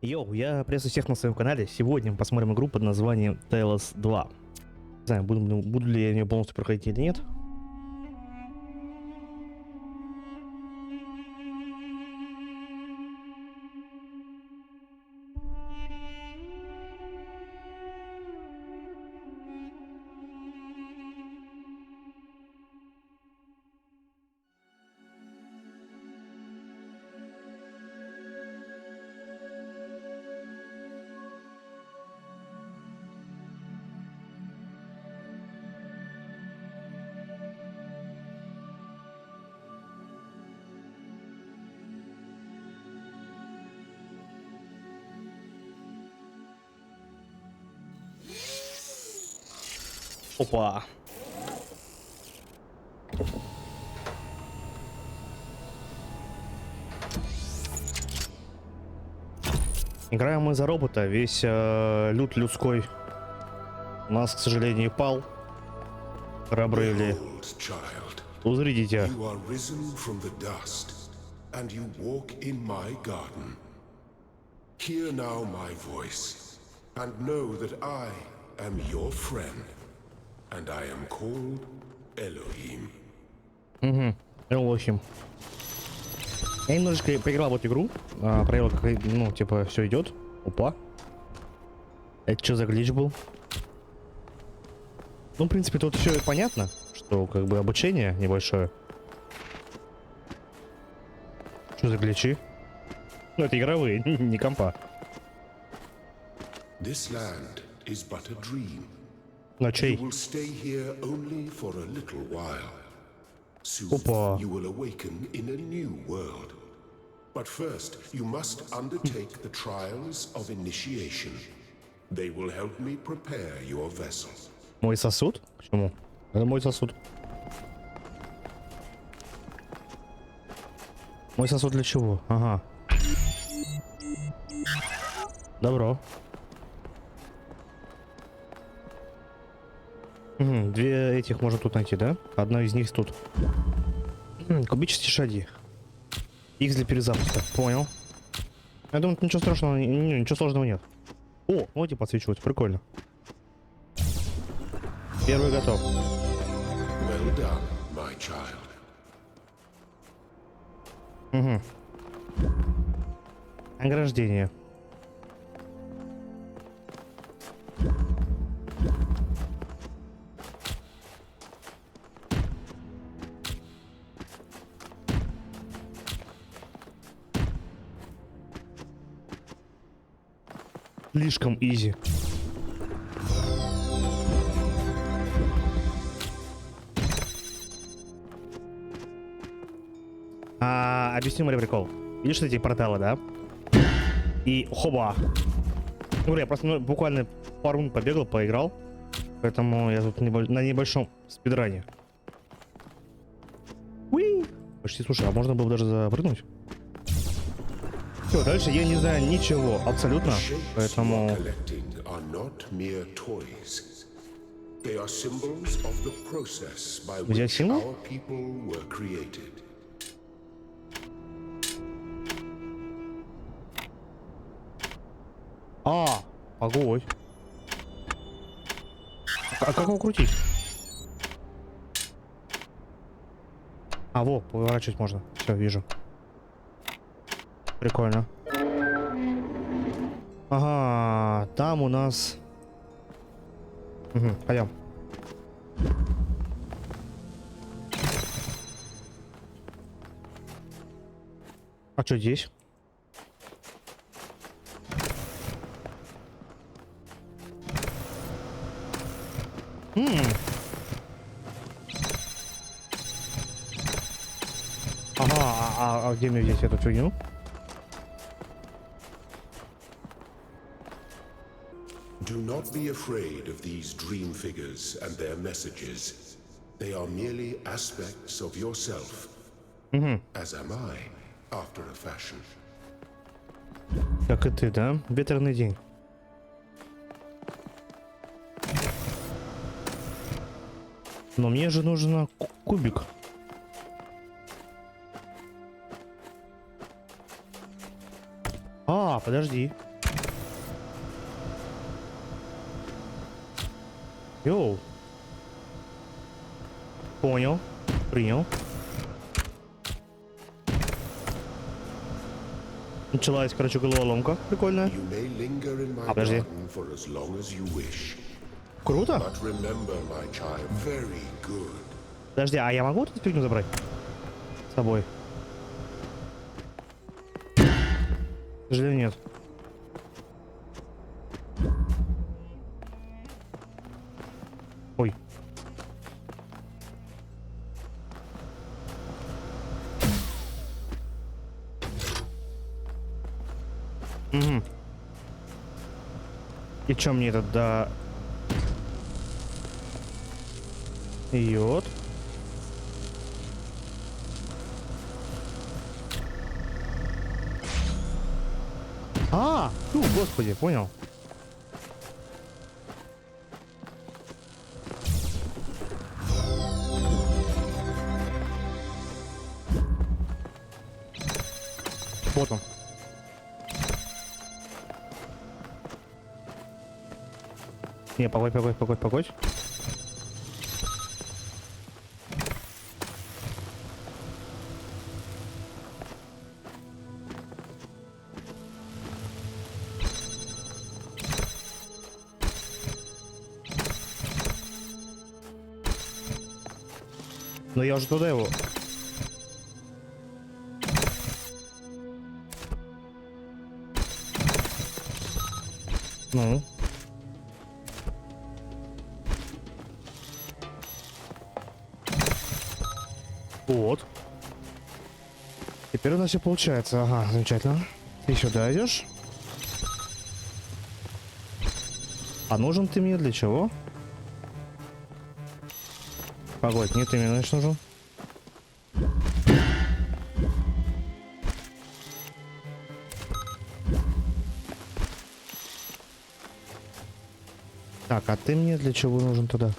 Йоу, я приветствую всех на своем канале. Сегодня мы посмотрим игру под названием Talos 2. Не знаю, буду ли я ее полностью проходить или нет. Опа. Играем мы за робота. Весь люд людской у нас, к сожалению, пал. Храбрые узри, дитя. And I am called Elohim. Элохим. Я немножечко поиграл в эту игру, проверил, как, ну, типа, все идет. Опа. Это что за глич был? Ну, в принципе, тут все понятно, что, как бы, обучение небольшое. Что за гличи? Ну, это игровые, не компа. This land is but a dream. Ночей. You will stay here only for a little while. Soon Опа. you will awaken in a new world. But first, you must undertake the trials of initiation. They will help me prepare your vessel. Мой сосуд? Почему? Это мой сосуд. Мой сосуд для чего? Ага. Добро. Две этих можно тут найти, да? Одна из них тут. Кубические шаги. Их для перезапуска. Понял. Я думаю, ничего страшного, ничего сложного нет. О, вот эти подсвечиваются, прикольно. Первый готов. Well done, my child. Ограждение. Слишком изи. Объясню мой прикол. Видишь эти порталы, да? И хоба. Ну, я просто буквально пару минут побегал, поиграл. Поэтому я тут на небольшом спидране. Уи! Почти, слушай, а можно было даже запрыгнуть? Все, дальше я не знаю ничего, абсолютно, поэтому... Взять символ? Огонь. А как его крутить? Во, поворачивать можно. Все, вижу. Прикольно. Ага, там у нас... Пойдем. А что здесь? Ага, а где мне взять эту фигню? Do not be afraid of these dream figures and their messages. They are merely aspects of yourself. As am I, after a fashion. Как и ты, да? Ветреный день. Но мне же нужен кубик. Подожди. Йоу. Понял. Принял. Началась, короче, головоломка. Прикольная. Подожди. Круто. Подожди, а я могу эту фигню забрать с собой? К сожалению, нет. Ой. Угу. И чё мне это да... Йод. Фу, господи, понял. Вот он. Не, погодь. Но я уже туда его. Ну. Вот. Теперь у нас все получается. Ага, замечательно. Ты сюда идешь. А нужен ты мне для чего? Погодь, нет, ты мне, значит, нужен. Так, а ты мне для чего нужен туда?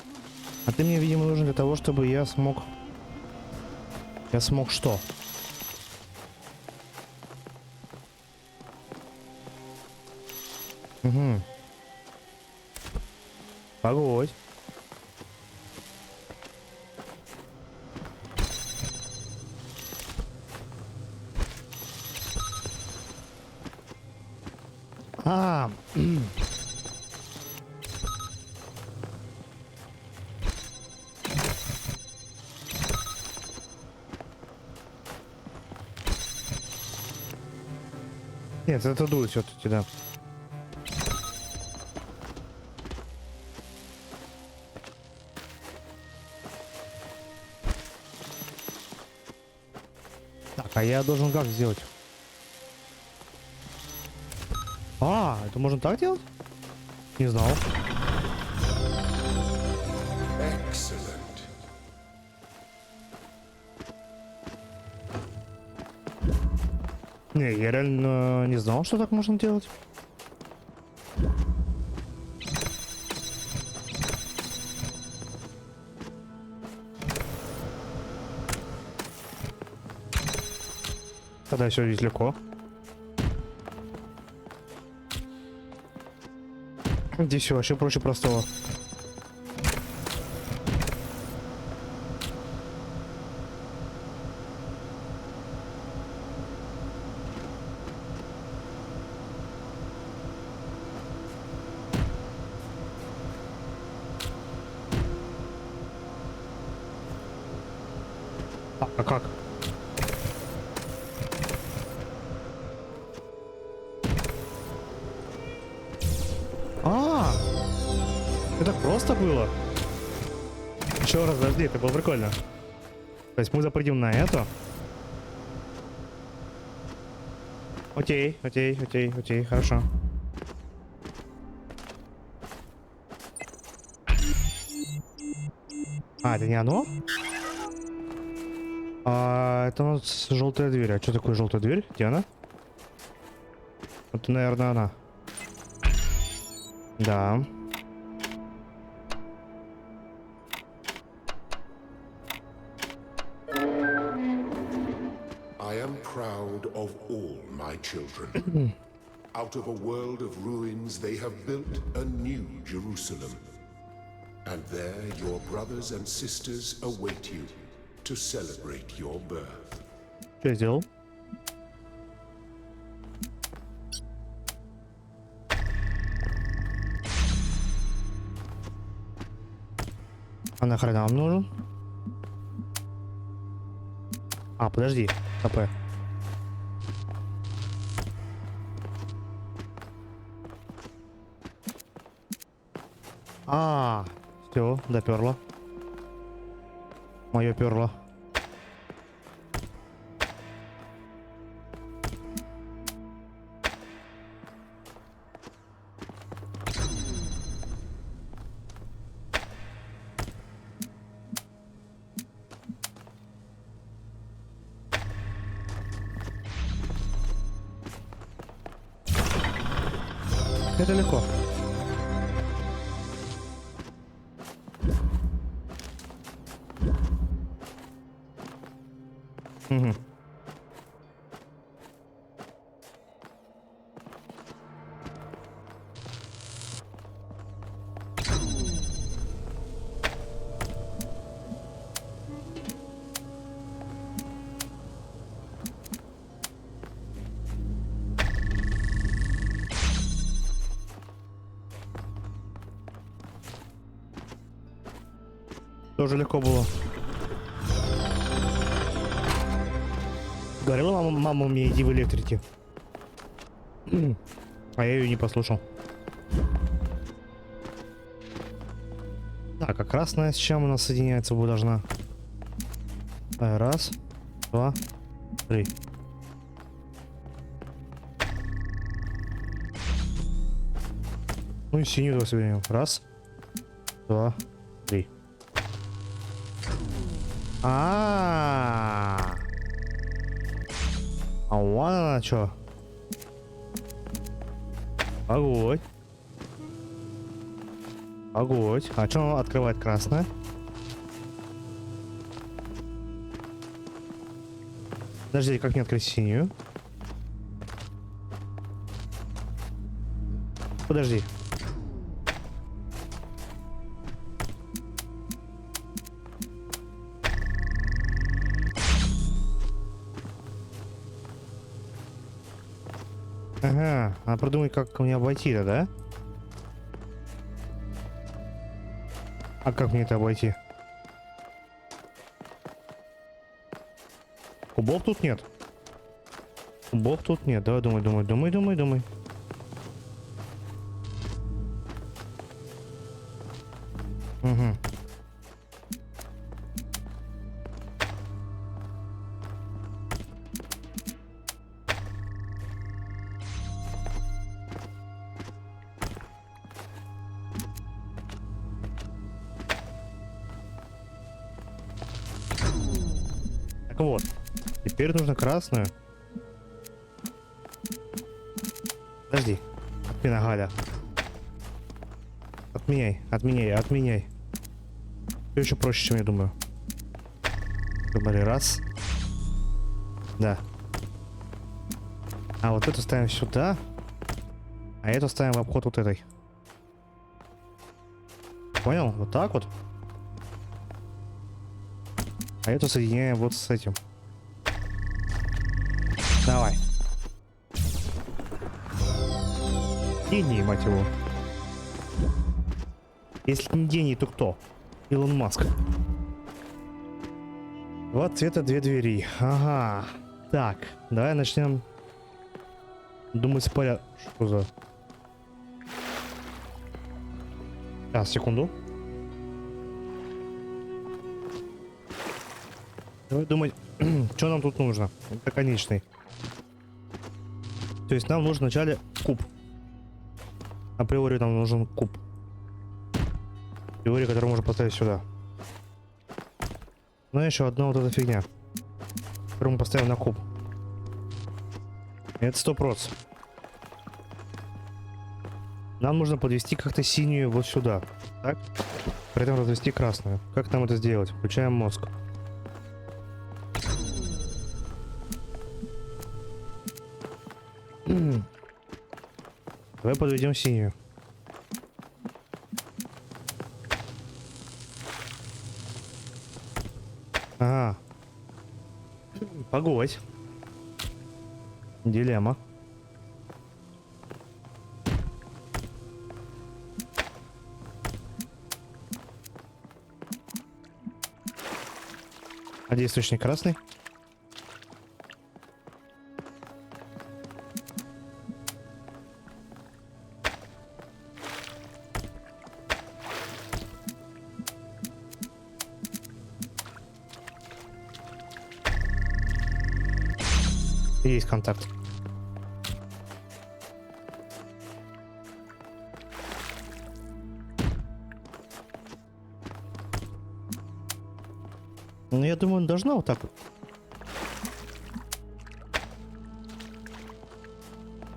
А ты мне, видимо, нужен для того, чтобы я смог... Я смог что? Угу. Погодь. Нет, это дует все-таки, да. Так, а я должен как сделать? Это можно так делать? Не знал. Не, я реально не знал, что так можно делать. Тогда все здесь легко. Здесь все вообще проще простого. А как? Это так просто было. Еще раз, подожди, это было прикольно. То есть мы запрыгнем на эту. Окей, хорошо. Это не оно? Это у нас желтая дверь. А что такое желтая дверь? Где она? Это, наверное, она. Да. I am proud of all my children. Out of a world of ruins, they have built a new Jerusalem. And there your brothers and sisters await you to celebrate your birth. Что я сделал? А нахрена он нужен? А, подожди, КП. Все, доперло. Мое перло. Это легко. Угу. Тоже легко было. Говорила мама мне, иди в электрике. А я ее не послушал. Так, а красная с чем у нас соединяется должна? Раз, два, три. Ну и синюю давай соединим. Раз, два, три. А вон она чё? Огонь. Огонь. А чё она открывает красное? Подожди, как не открыть синюю? Подожди. Ага, надо продумать, как мне обойти-то, да? А как мне это обойти? Кубов тут нет. Кубов тут нет. Давай думай. Угу. Так вот, теперь нужно красную. Подожди, отмена Галя. Отменяй. Все еще проще, чем я думаю. Выбрали раз. Да. А вот эту ставим сюда. А эту ставим в обход вот этой. Понял? Вот так вот. А эту соединяем вот с этим. Давай. Гений, мать его. Если не гений, то кто? Илон Маск. Два цвета, две двери. Ага. Так, давай начнем думать порядок. Что за... Сейчас, секунду. Давай думать, что нам тут нужно. Это конечный. То есть нам нужен вначале куб. Априори нам нужен куб. Априори, который можно поставить сюда. Но еще одна вот эта фигня, которую мы поставим на куб. Это 100%. Нам нужно подвести как-то синюю вот сюда. Так? При этом развести красную. Как нам это сделать? Включаем мозг. Давай подведем синюю. Ага. Погодь. Дилемма. А где источник красный? Есть контакт. Ну, я думаю, должна вот так вот.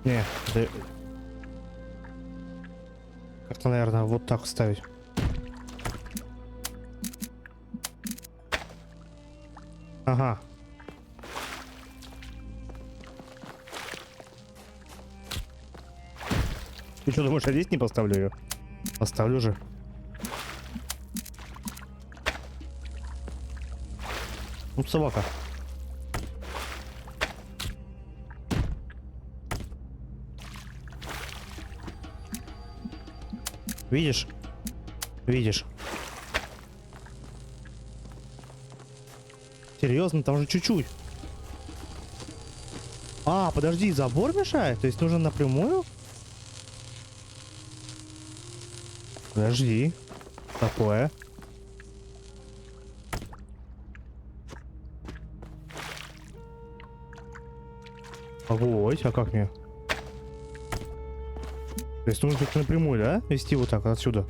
Не, да... Как-то, наверное, вот так ставить. Ага. Ты что, думаешь, я здесь не поставлю ее? Поставлю же. Ну, собака. Видишь? Видишь? Серьезно, там же чуть-чуть. А, подожди, забор мешает? То есть нужно напрямую? Подожди. Такое. Ой, а как мне? То есть нужно только напрямую, да? Вести вот так, вот отсюда.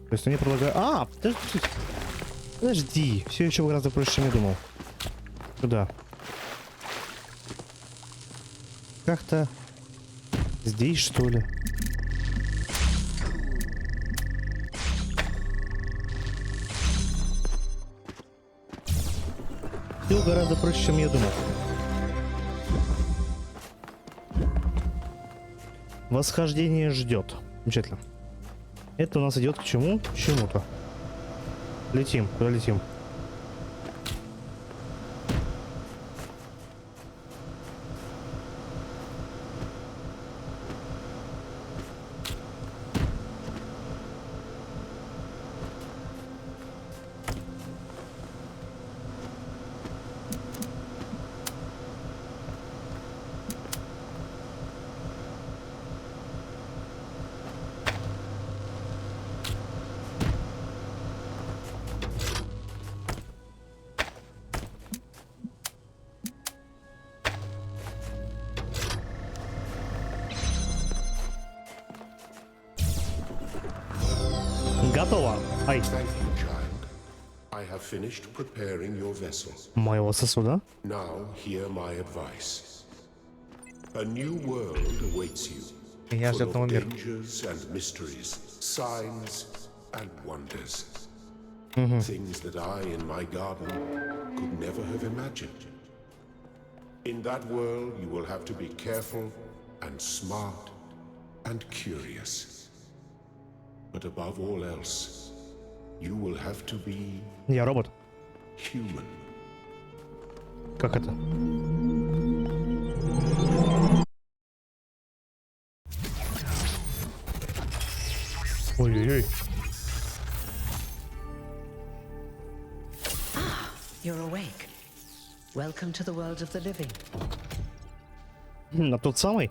То есть они предлагают... А, подожди. Подожди. Все еще гораздо проще, чем я думал. Сюда. Как-то... Здесь, что ли? Все гораздо проще, чем я думал. Восхождение ждет. Замечательно. Это у нас идет к чему? К чему-то. Летим. Куда летим? Готово. Ай. Thank you, child. I have finished preparing your vessel. Моего сосуда. Now hear my advice. A new world awaits you. Меня Full ждет of новый мир. dangers and mysteries, signs and wonders. Things that I in my garden could never have imagined. In that world you will have to be careful and smart and curious. But above all else, you will have to be Я робот. human. Как это? Ой-ой-ой. You're awake. Welcome to the world of the living. А тот самый?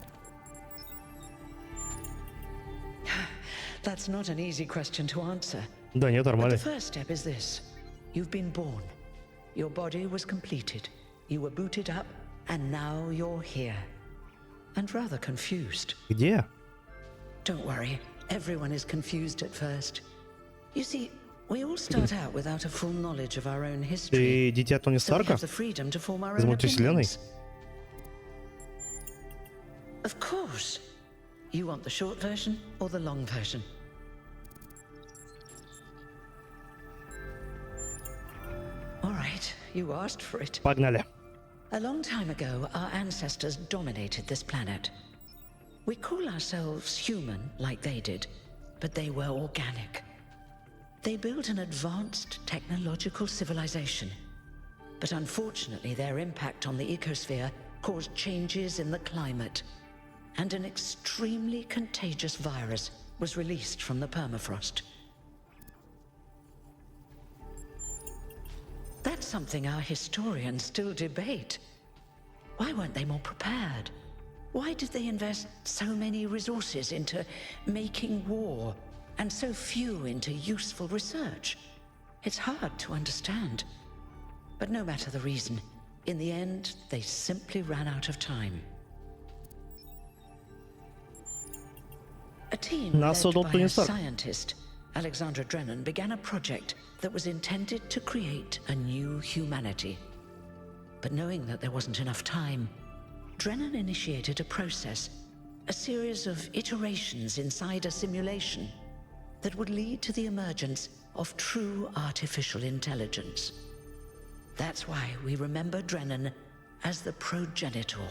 That's not an easy question to answer. Да нет, But the нормально. first step is this. You've been born. Your body was completed. You were booted up, and now you're here. And rather confused. Где? Don't worry, everyone is confused at first. You see, we all start out without a full knowledge of our own history. Ты дитя Тони So we Старка? have the freedom to form our Из own мультивселенной? opinions. Of course. You want the short version or the long version? All right, you asked for it. Погнали. A long time ago, our ancestors dominated this planet. We call ourselves human like they did, but they were organic. They built an advanced technological civilization. But unfortunately, their impact on the ecosphere caused changes in the climate, and an extremely contagious virus was released from the permafrost. That's something our historians still debate. Why weren't they more prepared? Why did they invest so many resources into making war, and so few into useful research? It's hard to understand. But no matter the reason, in the end, they simply ran out of time. A team led by a scientist, Alexandra Drennan, began a project that was intended to create a new humanity. But knowing that there wasn't enough time, Drennan initiated a process, a series of iterations inside a simulation that would lead to the emergence of true artificial intelligence. That's why we remember Drennan as the progenitor.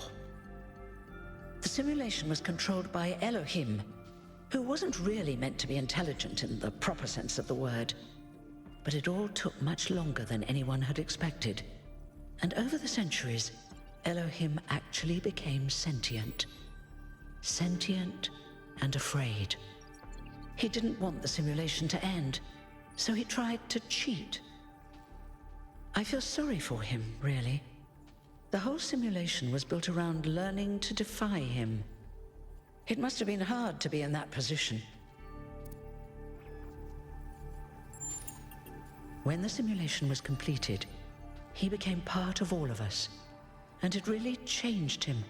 The simulation was controlled by Elohim, who wasn't really meant to be intelligent in the proper sense of the word. But it all took much longer than anyone had expected. And over the centuries, Elohim actually became sentient. Sentient and afraid. He didn't want the simulation to end, so he tried to cheat. I feel sorry for him, really. The whole simulation was built around learning to defy him. It must have been hard to be in that position. When the simulation was completed, he became part of all of us, and it really changed him.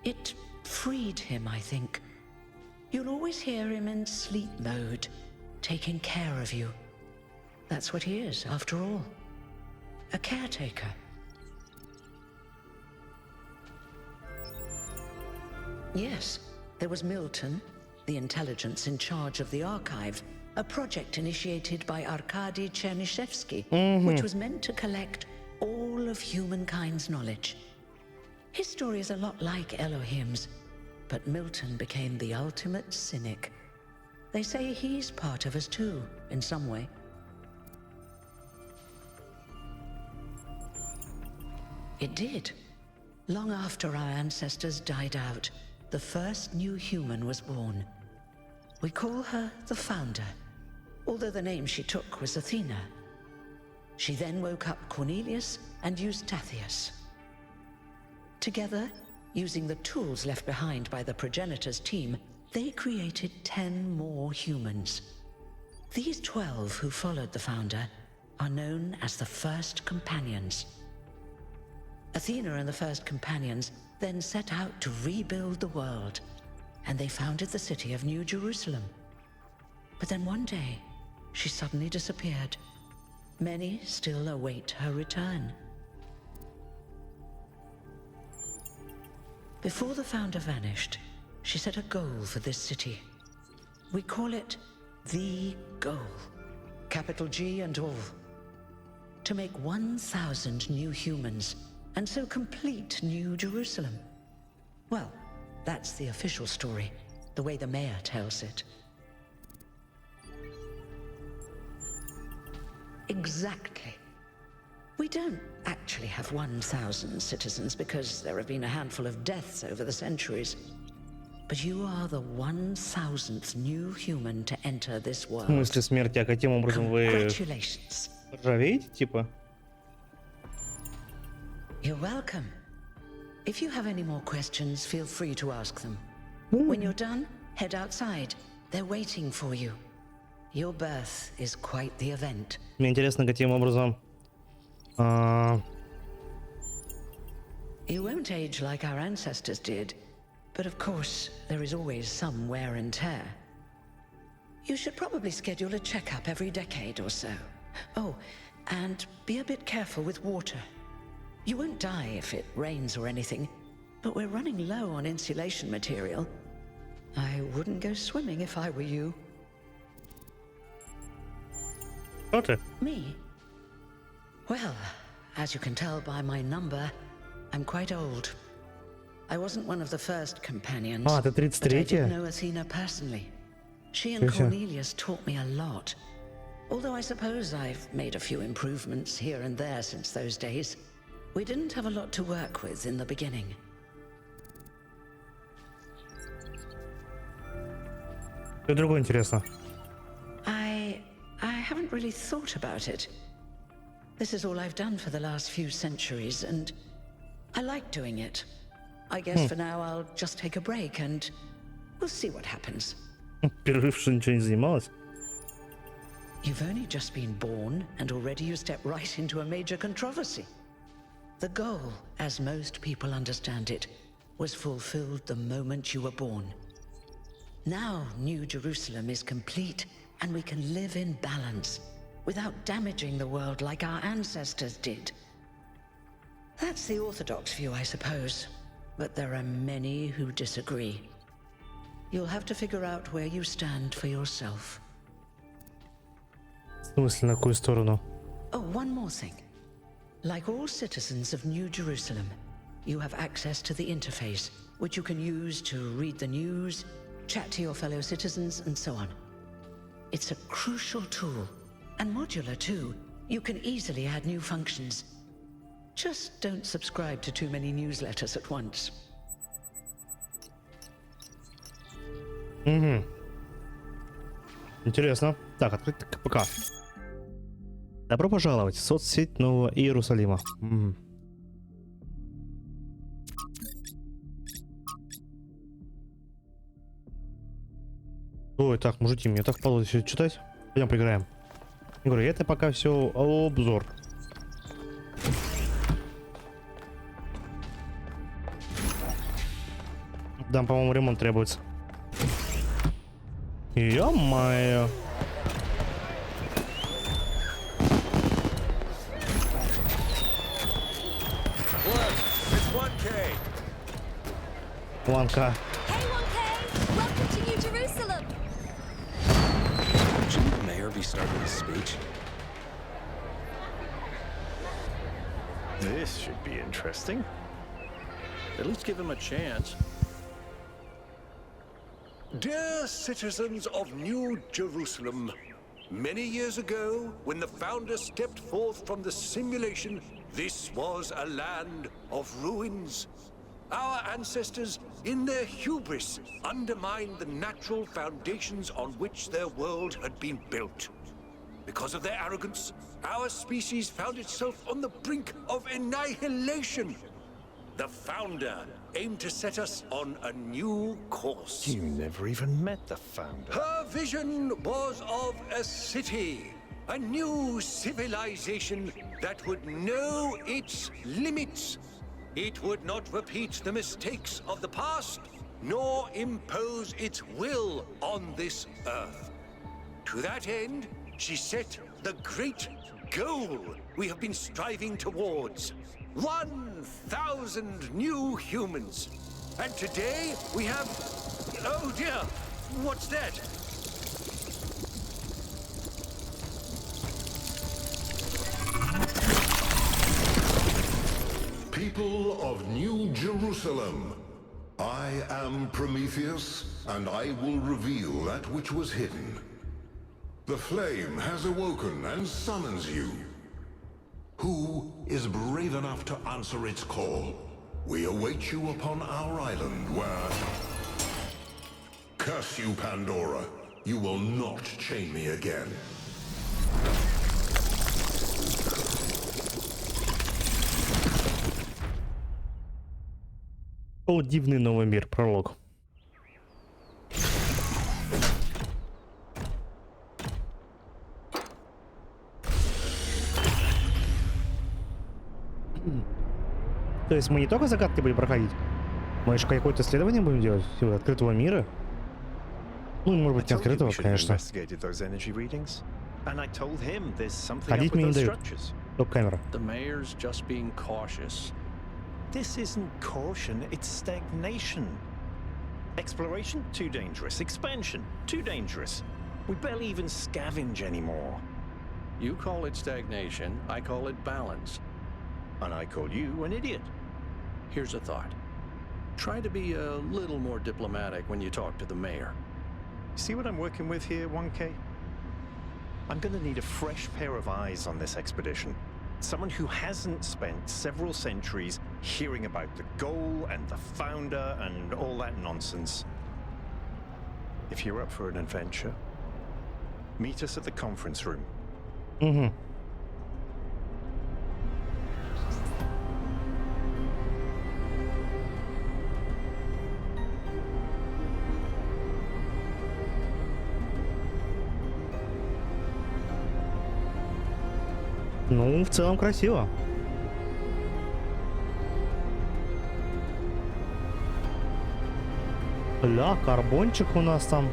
It freed him, I think. You'll always hear him in sleep mode, taking care of you. That's what he is, after all. A caretaker. Yes, there was Milton, the intelligence in charge of the archive, a project initiated by Arkady Chernyshevsky, which was meant to collect all of humankind's knowledge. His story is a lot like Elohim's, but Milton became the ultimate cynic. They say he's part of us too, in some way. It did. Long after our ancestors died out, the first new human was born. We call her the Founder, although the name she took was Athena. She then woke up Cornelius and Eustathius. Together, using the tools left behind by the progenitors team, they created 10 more humans. These 12 who followed the Founder are known as the First Companions. Athena and the First Companions then set out to rebuild the world, and they founded the city of New Jerusalem. But then one day, she suddenly disappeared. Many still await her return. Before the Founder vanished, she set a goal for this city. We call it the goal, capital G and all. To make 1,000 new humans, and so complete New Jerusalem. Well, that's the official story, the way the mayor tells it. Exactly. We don't actually have 1,000 citizens because there have been a handful of deaths over the centuries. But you are the 1,000th new human to enter this world. В смысле смерти? А каким образом вы Congratulations. ржавеете, типа? You're welcome. If you have any more questions, feel free to ask them. When you're done, head outside. They're waiting for you. Your birth is quite the event. Мне интересно, каким образом... You won't age like our ancestors did, but of course, there is always some wear and tear. You should probably schedule a checkup every decade or so. Oh, and be a bit careful with water. You won't die if it rains or anything, but we're running low on insulation material. I wouldn't go swimming if I were you. Okay. Me? Well, as you can tell by my number, I'm quite old. I wasn't one of the first companions, А, ты but I did 33-я? know Athena personally. She and Cornelius taught me a lot. Although I suppose I've made a few improvements here and there since those days, we didn't have a lot to work with in the beginning. Что другое интересно? I haven't really thought about it. This is all I've done for the last few centuries, and I like doing it. I guess for now I'll just take a break and we'll see what happens. Перерыв, что ничего не занималась? You've only just been born, and already you step right into a major controversy. The goal, as most people understand it, was fulfilled the moment you were born. Now, New Jerusalem is complete, and we can live in balance, without damaging the world like our ancestors did. That's the orthodox view, I suppose, but there are many who disagree. You'll have to figure out where you stand for yourself. В смысле, на какую сторону? Oh, one more thing. Like all citizens of New Jerusalem, you have access to the interface, which you can use to read the news, chat to your fellow citizens, and so on. It's a crucial tool, and modular too. You can easily add new functions. Just don't subscribe to too many newsletters at once. Интересно. Так, открыть ПК. Добро пожаловать в соцсеть Нового Иерусалима. Ой, так, мужики, мне так впало все читать. Пойдем поиграем. Я говорю, это пока все обзор. Там, по-моему, ремонт требуется. Ё-моё. Ванка. Hey 1K, welcome to New Jerusalem. Shouldn't the mayor be starting his speech? This should be interesting. At least give him a chance. Dear citizens of New Jerusalem, many years ago, when the founder stepped forth from the simulation, this was a land of ruins. Our ancestors, in their hubris, undermined the natural foundations on which their world had been built. Because of their arrogance, our species found itself on the brink of annihilation. The founder aimed to set us on a new course. You never even met the founder. Her vision was of a city, a new civilization that would know its limits. It would not repeat the mistakes of the past, nor impose its will on this earth. To that end, she set the great goal we have been striving towards. 1,000 new humans. And today we have... Oh dear, what's that? People of New Jerusalem, I am Prometheus, and I will reveal that which was hidden. The flame has awoken and summons you. Who is brave enough to answer its call? We await you upon our island where... Curse you, Pandora. You will not chain me again. О, дивный новый мир. Пролог. То есть мы не только загадки будем проходить, мы еще какое-то исследование будем делать типа, открытого мира. Ну, может быть, не открытого, конечно. Ходить мне не дают. Только камера. The mayor's just being cautious. This isn't caution, it's stagnation. Exploration? Too dangerous. Expansion? Too dangerous. We barely even scavenge anymore. You call it stagnation, I call it balance. And I call you an idiot. Here's a thought. Try to be a little more diplomatic when you talk to the mayor. See what I'm working with here, 1K? I'm going to need a fresh pair of eyes on this expedition. Someone who hasn't spent several centuries hearing about the goal and the founder and all that nonsense. If you're up for an adventure, meet us at the conference room. Угу. Ну, в целом красиво. Ля, карбончик у нас там.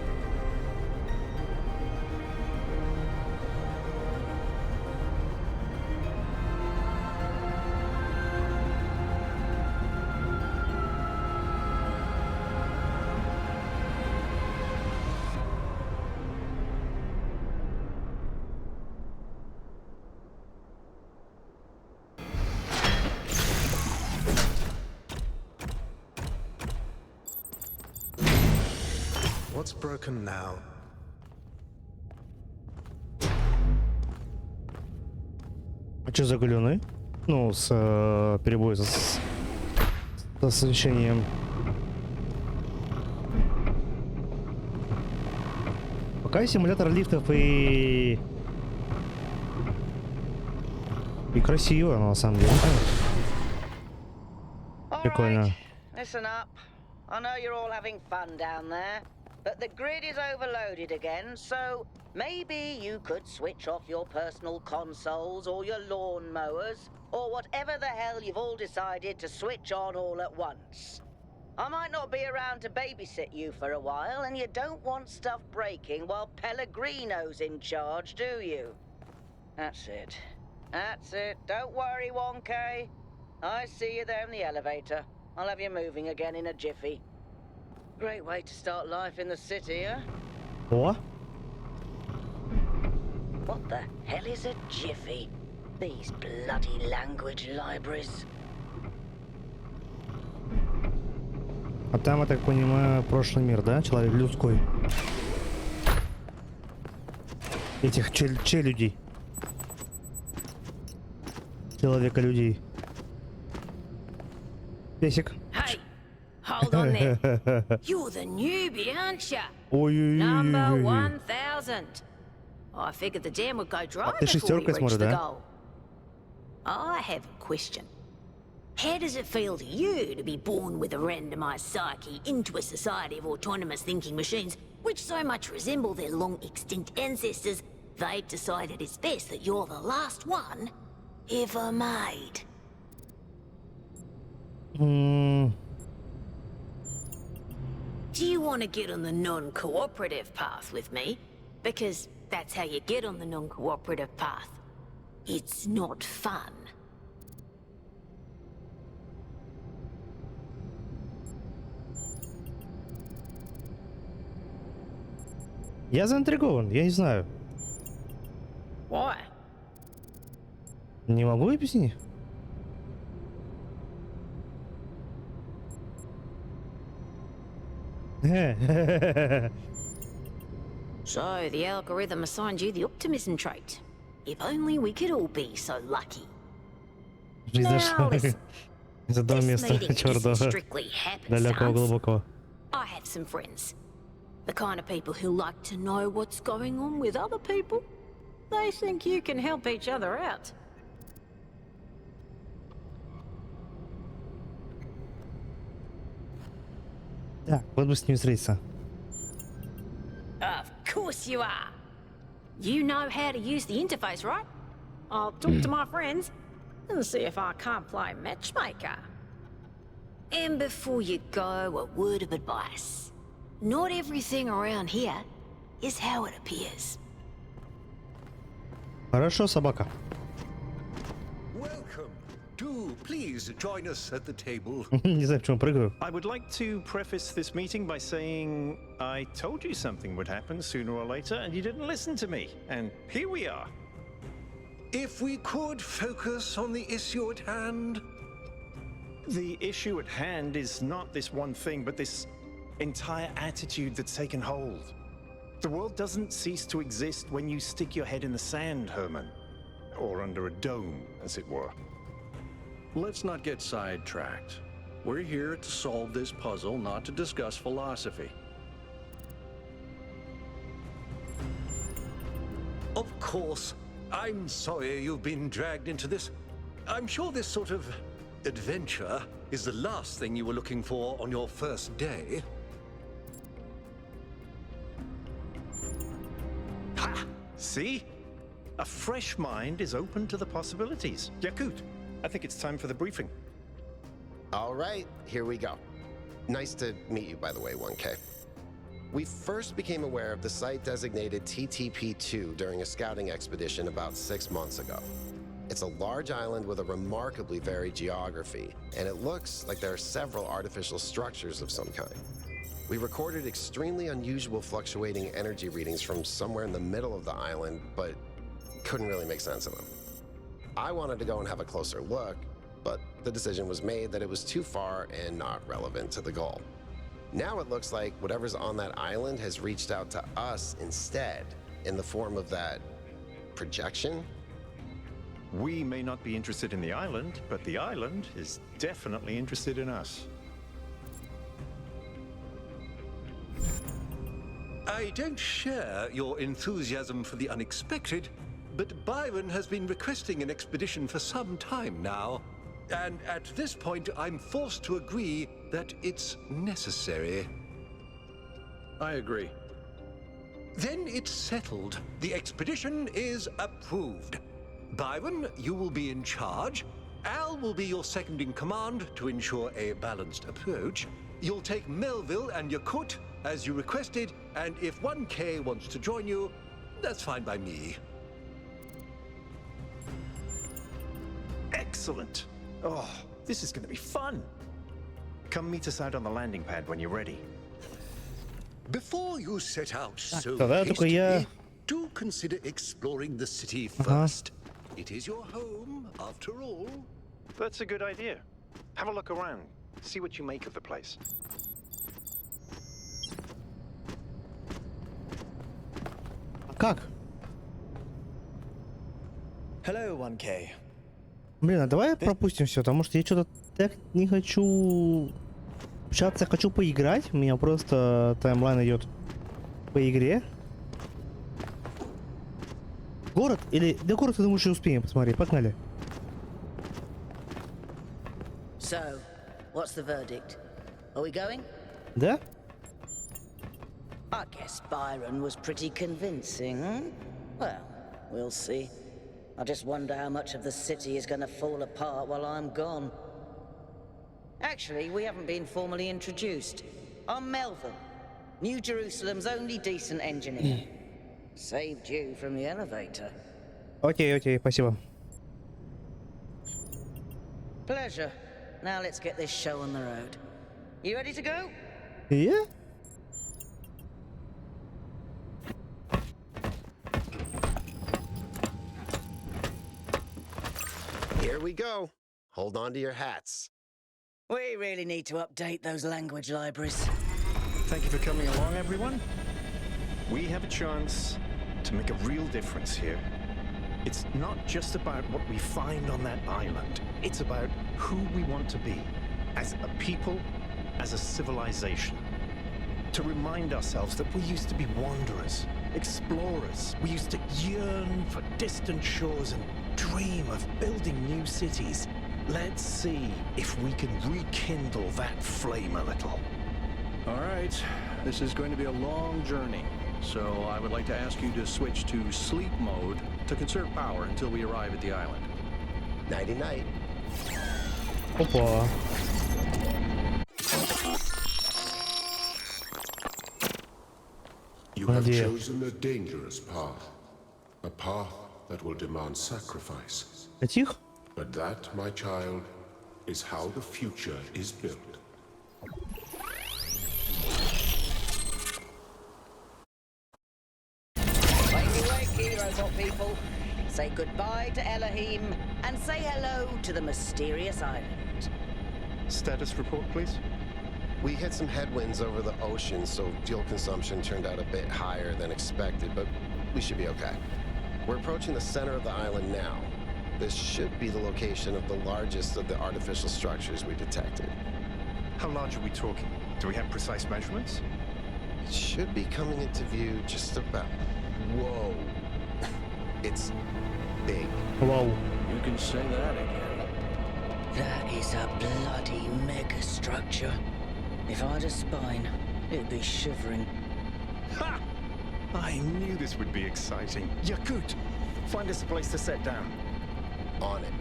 What's broken now? А что за галюны? Ну, с перебоем с освещением. Пока симулятор лифтов и красиво, но на самом деле. Прикольно. Listen up. I know you're all having fun down there, but the grid is overloaded again, so maybe you could switch off your personal consoles or your lawn mowers, or whatever the hell you've all decided to switch on all at once. I might not be around to babysit you for a while, and you don't want stuff breaking while Pellegrino's in charge, do you? That's it. That's it. Don't worry, 1K. I see you there in the elevator. I'll have you moving again in a jiffy. Great way to start life in the city, huh? What? What the hell is a jiffy? These bloody language libraries. А там, я так понимаю, прошлый мир, да? Человек людской. Этих челюдей. Человека-людей. Песик. Hey, hold on there. You're the newbie, aren't ya? Ой-ой-ой. Number 1000. I figured the dam would go dry ты before we шестеркой смотришь, reached the да? goal. I have a question. How does it feel to you to be born with a randomized psyche into a society of autonomous thinking machines which so much resemble their long-extinct ancestors, they've decided it's best that you're the last one ever made? Do you want to get on the non-cooperative path with me? Because that's how you get on the non-cooperative path. It's not fun. Я заинтригован, я не знаю. Why? Не могу объяснить? So, the algorithm assigned you the optimism trait. If only we could all be so lucky. Жизнь Now, дошла listen. из одного This места meeting черного, isn't strictly далекого, happenstance. глубокого. I have some friends. The kind of people who like to know what's going on with other people. They think you can help each other out. Так, вот бы с ним встретиться. Of course you are. You know how to use the interface, right? I'll talk to my friends and see if I can't play matchmaker. And before you go, a word of advice. Not everything around here is how it appears. Хорошо, собака. Welcome. Do please join us at the table. Не знаю, почему прыгаю. I would like to preface this meeting by saying I told you something would happen sooner or later and you didn't listen to me. And here we are. If we could focus on the issue at hand. The issue at hand is not this one thing, but this entire attitude that's taken hold. The world doesn't cease to exist when you stick your head in the sand, Herman. Or under a dome, as it were. Let's not get sidetracked. We're here to solve this puzzle, not to discuss philosophy. Of course, I'm sorry you've been dragged into this. I'm sure this sort of adventure is the last thing you were looking for on your first day. Ha! See? A fresh mind is open to the possibilities. Yakut, I think it's time for the briefing. All right, here we go. Nice to meet you, by the way, 1K. We first became aware of the site designated TTP-2 during a scouting expedition about 6 months ago. It's a large island with a remarkably varied geography, and it looks like there are several artificial structures of some kind. We recorded extremely unusual fluctuating energy readings from somewhere in the middle of the island, but couldn't really make sense of them. I wanted to go and have a closer look, but the decision was made that it was too far and not relevant to the goal. Now it looks like whatever's on that island has reached out to us instead, in the form of that projection. We may not be interested in the island, but the island is definitely interested in us. I don't share your enthusiasm for the unexpected, but Byron has been requesting an expedition for some time now. And at this point, I'm forced to agree that it's necessary. I agree. Then it's settled. The expedition is approved. Byron, you will be in charge. Al will be your second in command to ensure a balanced approach. You'll take Melville and Yakut as you requested, and if 1K wants to join you, that's fine by me. Excellent. Oh, this is going to be fun. Come meet us out on the landing pad when you're ready. Before you set out so тогда только я... hastily, do consider exploring the city first. It is your home, after all. That's a good idea. Have a look around. See what you make of the place. Как? Hello, 1K. Блин, а давай пропустим все, потому что я что-то так не хочу общаться, хочу поиграть. У меня просто таймлайн идет по игре. Город или... Да город, я думаю, что успеем посмотреть. Погнали. So, what's the verdict? Are we going? Да? I guess Byron was pretty convincing, hmm? Well, we'll see. I just wonder how much of the city is going to fall apart while I'm gone. Actually, we haven't been formally introduced. I'm Melville, New Jerusalem's only decent engineer. Saved you from the elevator. Окей, окей, спасибо. Pleasure. Now let's get this show on the road. You ready to go? Yeah? Here we go. Hold on to your hats. We really need to update those language libraries. Thank you for coming along, everyone. We have a chance to make a real difference here. It's not just about what we find on that island. It's about who we want to be as a people, as a civilization. To remind ourselves that we used to be wanderers, explorers. We used to yearn for distant shores and dream of building new cities. Let's see if we can rekindle that flame a little. All right, this is going to be a long journey, so I would like to ask you to switch to sleep mode to conserve power until we arrive at the island. Nighty-night. Опа. You have chosen a dangerous path. A path that will demand sacrifice. Тихо. But that, my child, is how the future is built. Wakey, wakey, robot people. Say goodbye to Elohim and say hello to the mysterious island. Status report, please. We hit some headwinds over the ocean, so fuel consumption turned out a bit higher than expected, but we should be okay. We're approaching the center of the island now. This should be the location of the largest of the artificial structures we detected. How large are we talking? Do we have precise measurements? It should be coming into view just about... Whoa. It's big. Wow. You can say that again. That is a bloody mega structure. If I had a spine, it'd be shivering. Ha! I knew this would be exciting. Yakut, find us a place to set down. On it.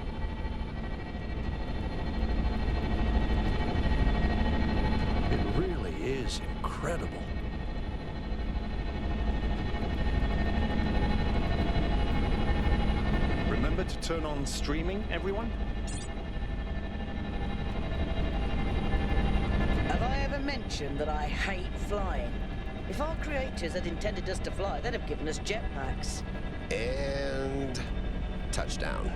It really is incredible. Remember to turn on streaming, everyone? Have I ever mentioned that I hate flying? If our creators had intended us to fly, they'd have given us jetpacks. And... touchdown.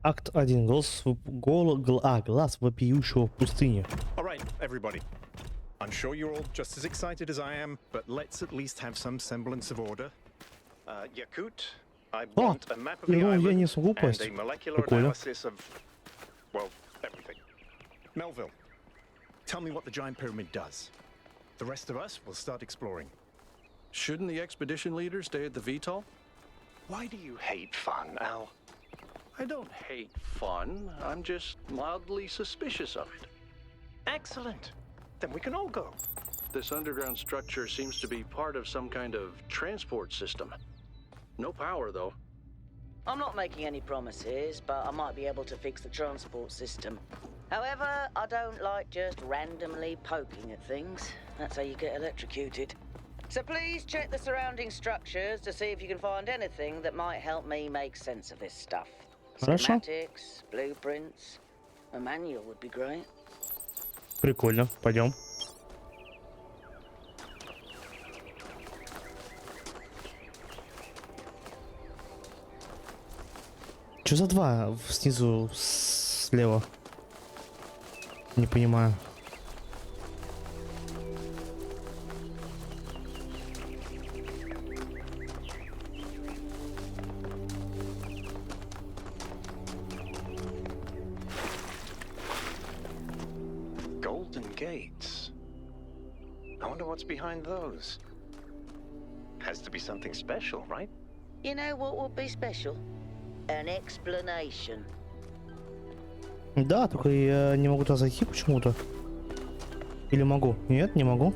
Акт 1. Глаз вопиющего в пустыне. All right, everybody. I'm sure you're all just as excited as I am, but let's at least have some semblance of order. Yakut, I want a map of the island я не смогу and упасть. a molecular Прикольно. analysis of, well, everything. Melville, tell me what the giant pyramid does. The rest of us will start exploring. Shouldn't the expedition leader stay at the VTOL? Why do you hate fun, Al? I don't hate fun. I'm just mildly suspicious of it. Excellent. Then we can all go. This underground structure seems to be part of some kind of transport system. No power, though. I'm not making any promises, but I might be able to fix the transport system. However, I don't like just randomly poking at things. That's how you get electrocuted. So please check the surrounding structures to see if you can find anything that might help me make sense of this stuff. Хорошо. Schematics, blueprints, a manual would be great. Прикольно. Пойдем. Что за два снизу слева? Не понимаю. Golden gates. I wonder what's behind those. Has to be something special, right? You know what would be special? An explanation. Да, только я не могу туда зайти почему-то. Или могу? Нет, не могу.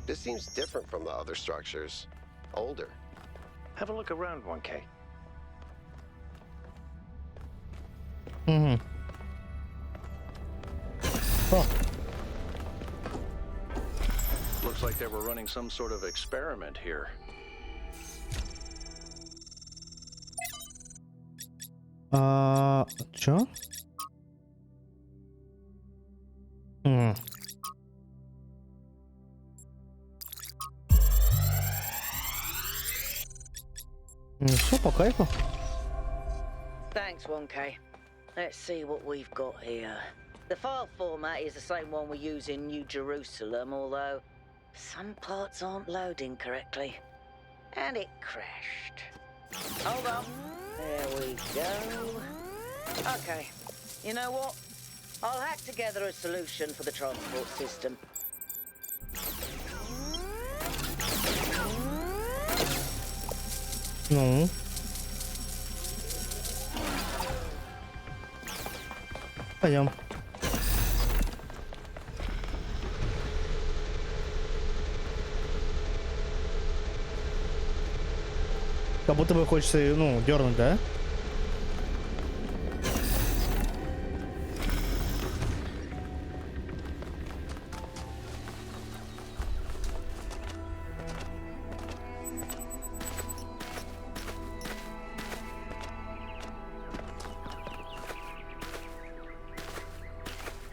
This seems different from the other structures. Older. Have a look around, 1K. Угу. О, Looks like they were running some sort of experiment here. чё? Ну все, по кайфу. Thanks, 1K. Let's see what we've got here. The file format is the same one we use in New Jerusalem, although some parts aren't loading correctly. And it crashed. Hold on. There we go. Okay. You know what? I'll hack together a solution for the transport system. Ну. Пойдем. Как будто бы хочется, ну, дернуть, да?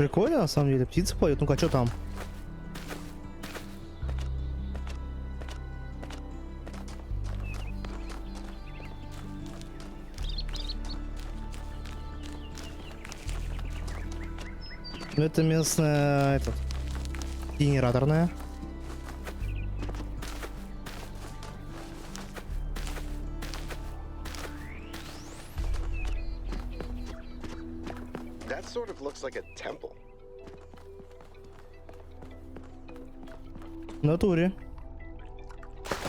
Прикольно, на самом деле. Птица поет. Ну-ка, что там? Ну, это местная, генераторная. That sort of looks like a temple. В натуре.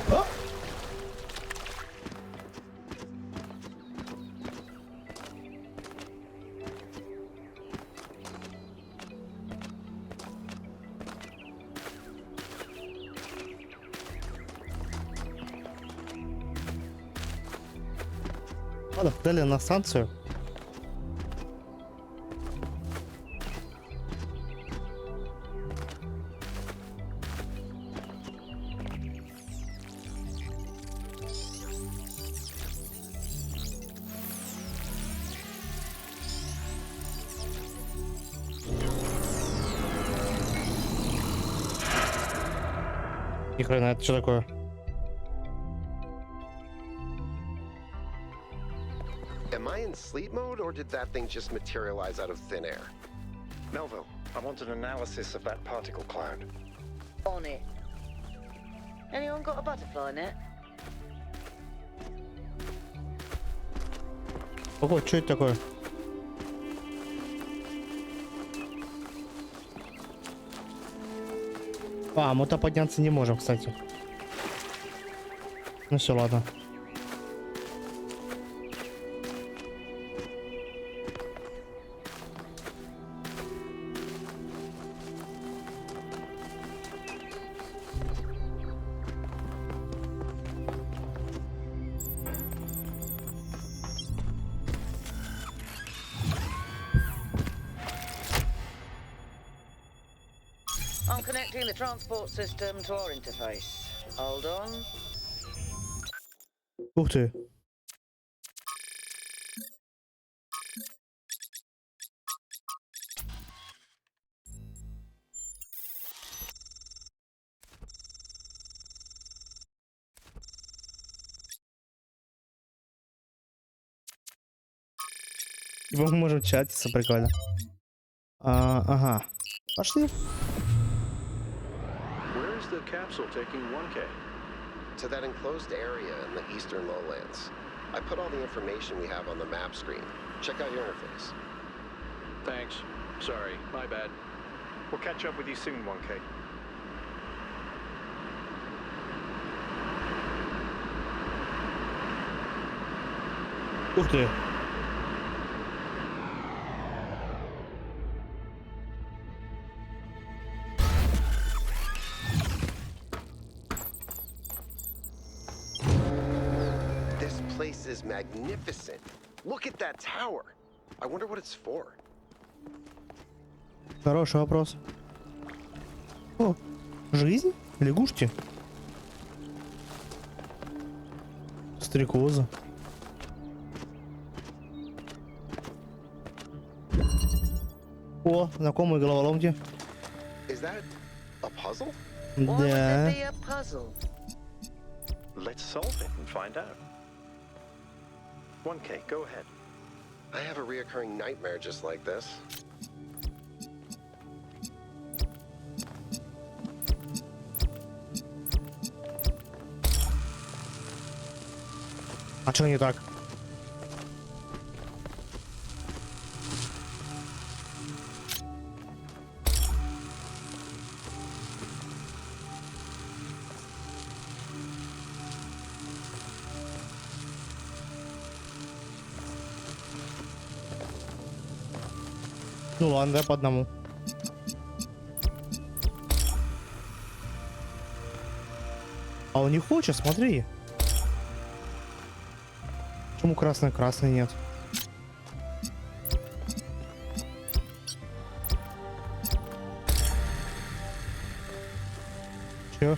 А! Ладно, дали на станцию. Ни хрена, это что такое? Am I in sleep mode, or did that thing just materialize out of thin air? Melville, I want an analysis of that particle cloud. On it. Anyone got a butterfly net? Ого, что это такое? А, мы-то подняться не можем, кстати. Ну все, ладно. I'm connecting the transport system to our interface. Hold on. Ух ты. И мы можем чатиться, прикольно. Ага. Пошли. Where is the capsule taking 1K? To that enclosed area in the eastern lowlands. I put all the information we have on the map screen. Check out your interface. Thanks. Sorry, my bad. We'll catch up with you soon, 1K. Ух ты. This place is magnificent. Look at that tower. I wonder what it's for. Хороший вопрос. О, жизнь? Лягушки? Стрекоза. О, знакомые головоломки. Is that a puzzle? Why would there Да. be a puzzle? Let's solve it and find out. 1K, go ahead. I have a reoccurring nightmare just like this. А что не так? Ну ладно, да, по одному. А он не хочет, смотри. Почему красный нет? Чё?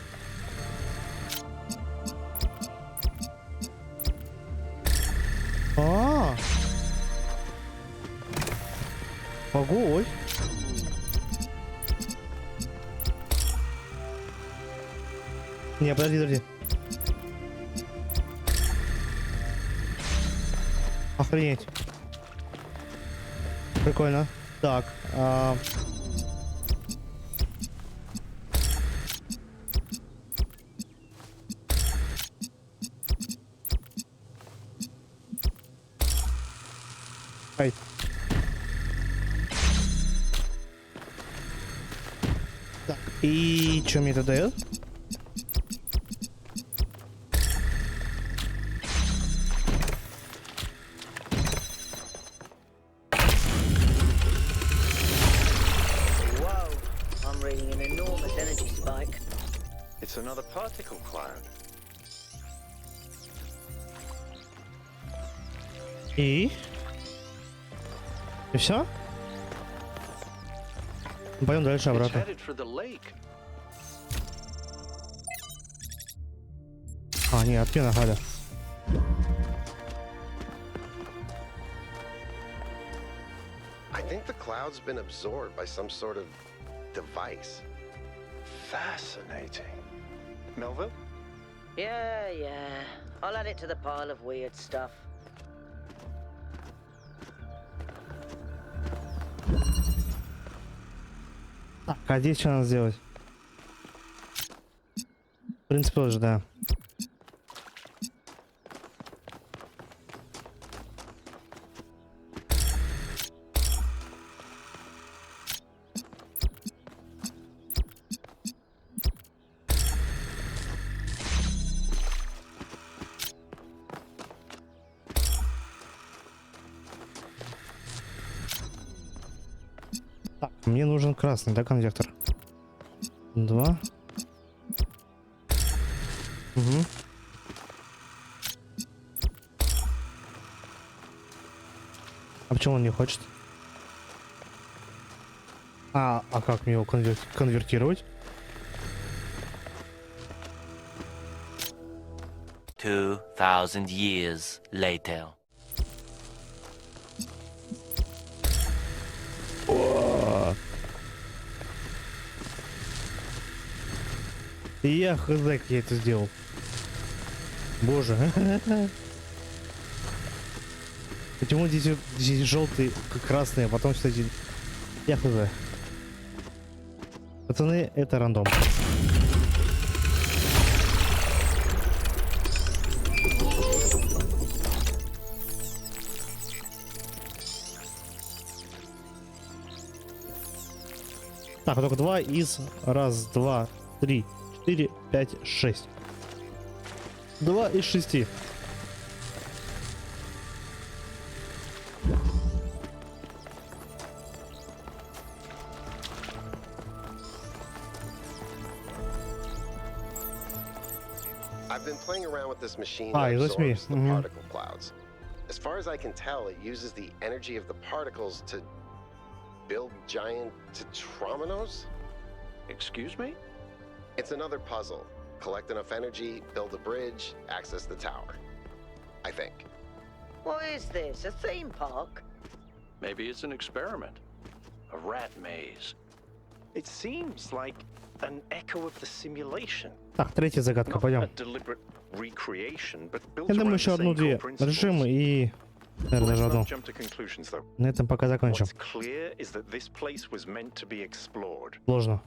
Огонь. Не, подожди, подожди. Охренеть. Прикольно. Так. Ай. Так. И что мне это дает? It's another particle cloud. И все? Пойдем дальше обратно. А, нет, отмена гада. I think the cloud's been absorbed by some sort of device. Fascinating. Melville? Yeah. I'll add it to the pile of weird stuff. Так, а здесь что надо сделать? В принципе, тоже, да. Так, мне нужен красный, да, конвектор? 2. Угу. А почему он не хочет? А как мне его конвертировать? 2000 years later. Я хз, как я это сделал. Боже. Почему здесь желтый, красный, а потом, кстати, я хз. Пацаны, это рандом. Так, только 2 из 1, 2, 3, 4, 5, 6. 2 из 6. I've been playing around with this machine Ah, that that's me. absorbs the particle clouds. As far as I can tell, it uses the energy of the particles to build giant tetrominos? Excuse me? It's another puzzle. Collect enough energy, build a bridge, access the tower. I think. What is this? A theme park? Maybe it's an experiment. A rat maze. It seems like an echo of the simulation. Так, третья загадка, пойдем. Я думаю, еще одну-две режимы и... Наверное, даже одну. На этом пока закончим. Сложно.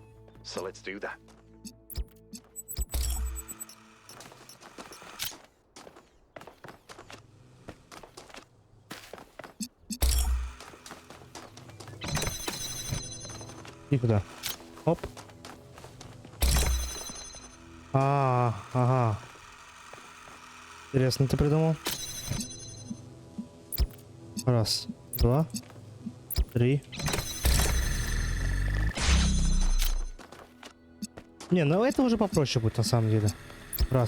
И куда? Оп. Ага. Интересно, ты придумал? 1, 2, 3. Не, ну это уже попроще будет на самом деле. 1.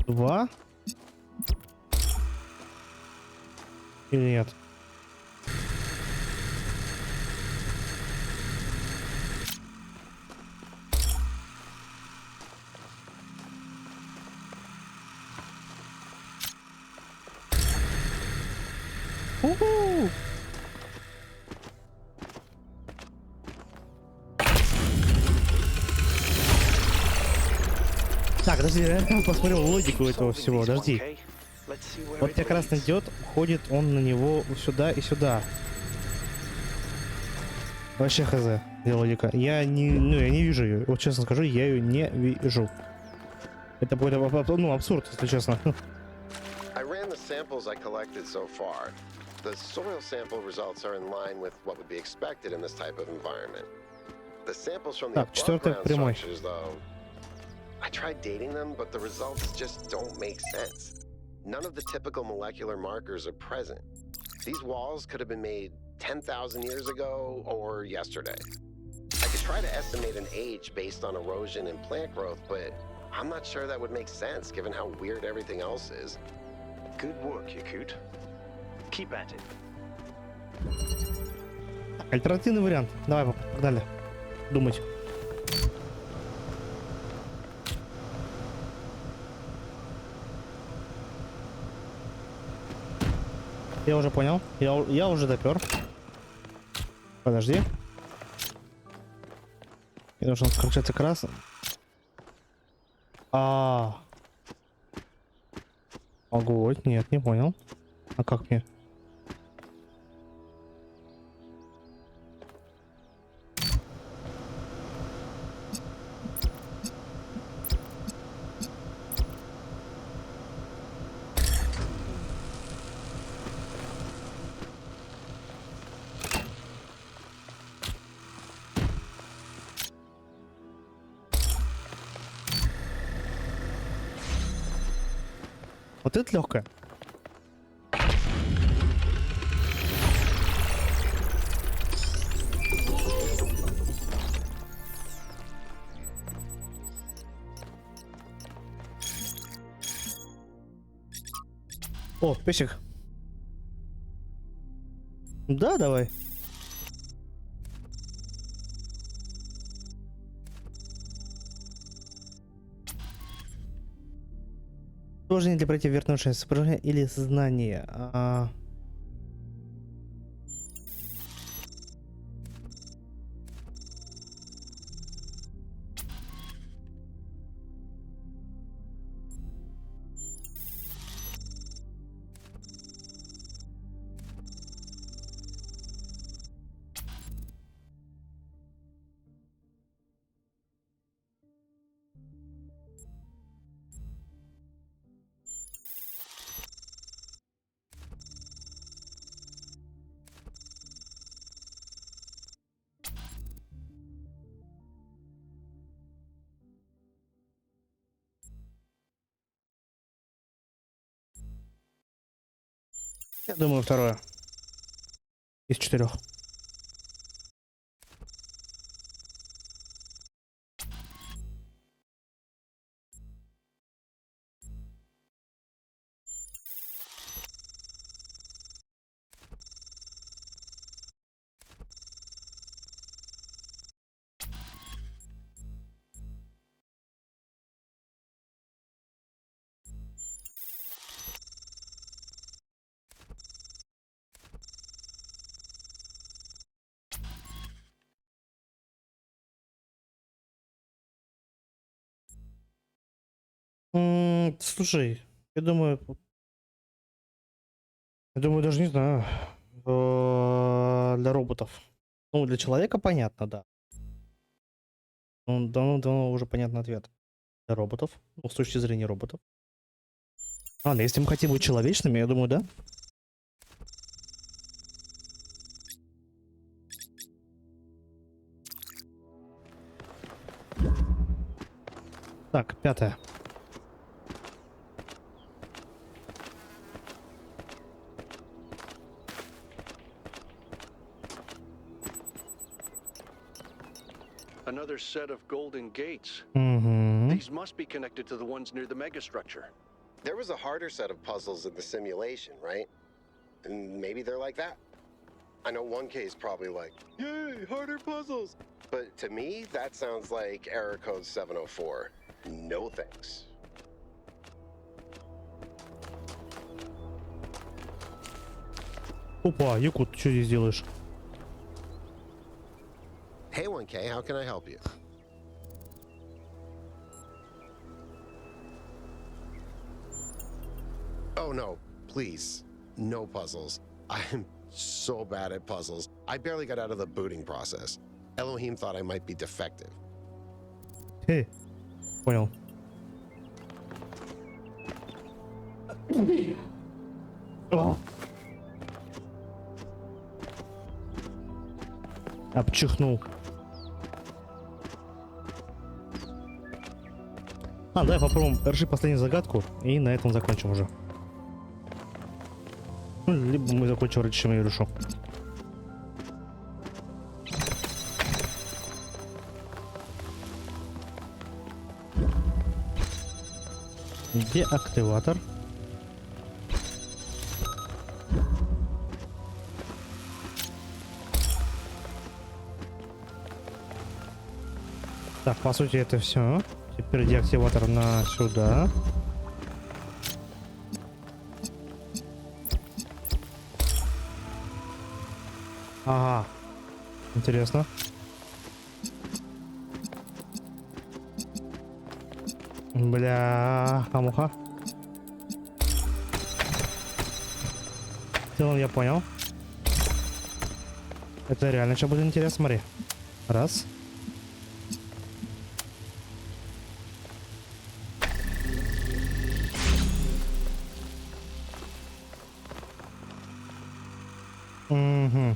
2. Или нет? Так, подожди, я посмотрел логику этого всего, подожди. Вот тебя красный идет, ходит он на него сюда и сюда. Вообще хз, где логика. Я не вижу ее. Вот честно скажу, я ее не вижу. Это будет, ну, абсурд, если честно. I ran the samples I collected so far. The soil sample results are in line with what would be expected in this type of environment. The samples from the above ground structures, though, I tried dating them, but the results just don't make sense. None of the typical molecular markers are present. These walls could have been made 10,000 years ago or yesterday. I could try to estimate an age based on erosion and plant growth, but I'm not sure that would make sense given how weird everything else is. Good work, Yakut. Keep at it. Альтернативный вариант. Давай, погнали. Думать. Я уже понял. Я уже допер. Подожди. Я должен включаться красным. Огонь. Нет, не понял. А как мне? Вот это легкое. О, песик. Да, давай. Сложнее для пройти вверх научное соображение или знание. Я думаю, второе. Из 4. Слушай, я думаю, даже не знаю, для роботов. Ну, для человека понятно, да. Ну, давно уже понятный ответ. Для роботов, ну, с точки зрения роботов. Ладно, если мы хотим быть человечными, я думаю, да. Так, 5. Another set of golden gates. These must be connected to the ones near the megastructure. There was a harder set of puzzles in the simulation, right? And maybe they're like that. I know 1K is probably like, yay, harder puzzles. But to me, that sounds like error code 704. No thanks. Опа, Якут, ты что здесь делаешь? Hey 1K, how can I help you? Oh no, please. No puzzles. I'm so bad at puzzles. I barely got out of the booting process. Elohim thought I might be defective. Hey, понял. Обчихнул. Давай попробуем. Реши последнюю загадку и на этом закончим уже. Либо мы закончим раньше, чем я решу. Деактиватор. Так, по сути это все. Теперь деактиватор на сюда. Ага. Интересно. Бля, муха. В целом я понял. Это реально что будет интересно, смотри. Раз. Угу.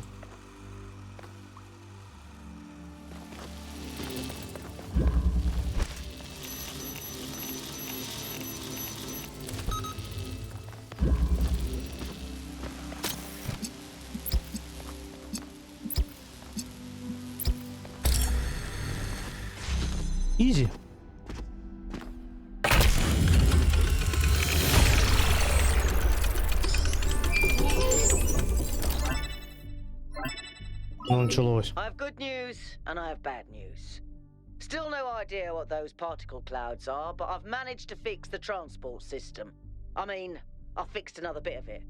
Изи. Ну, началось. I have good news and I have bad news. Still no idea what those particle clouds are, but I've managed to fix the transport system. I mean, I fixed another bit of it.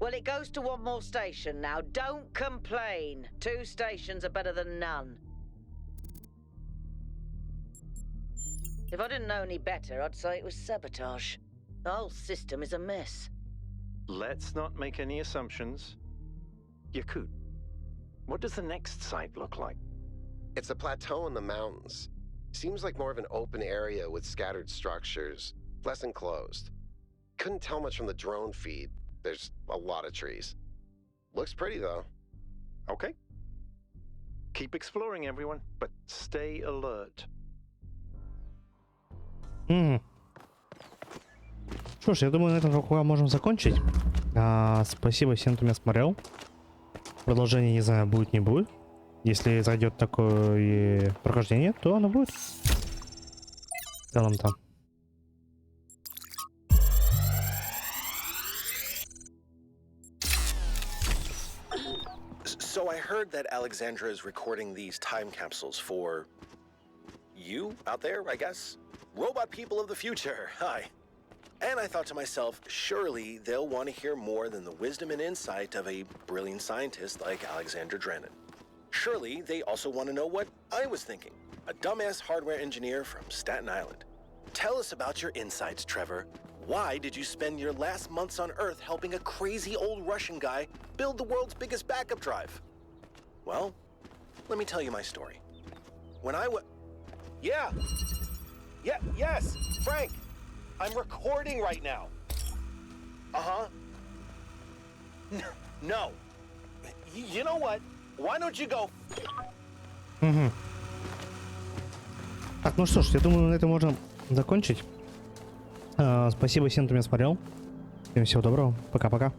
Well, it goes to one more station now. Don't complain. 2 stations are better than none. If I didn't know any better, I'd say it was sabotage. The whole system is a mess. Let's not make any assumptions. Yakut, what does the next site look like? It's a plateau in the mountains. Seems like more of an open area with scattered structures, less enclosed. Couldn't tell much from the drone feed. There's a lot of trees. Looks pretty though. Okay. Keep exploring, everyone, but stay alert. Что ж, я думаю, на этом пока можем закончить. Спасибо всем, кто меня смотрел. Продолжение, не знаю, будет, не будет. Если зайдет такое прохождение, то оно будет. В целом там. So I heard that Alexandra is recording these time capsules for you out there, I guess? Robot people of the future, hi. And I thought to myself, surely they'll want to hear more than the wisdom and insight of a brilliant scientist like Alexandra Drennan. Surely they also want to know what I was thinking, a dumbass hardware engineer from Staten Island. Tell us about your insights, Trevor. Why did you spend your last months on Earth helping a crazy old Russian guy build the world's biggest backup drive? Well, let me tell you my story. When I was... Yeah! Yes, Frank! I'm recording right now. Uh-huh. No. You know what? Why don't you go... Угу. Так, ну что ж, я думаю, на этом можно закончить. Спасибо всем, кто меня смотрел. Всем всего доброго. Пока-пока.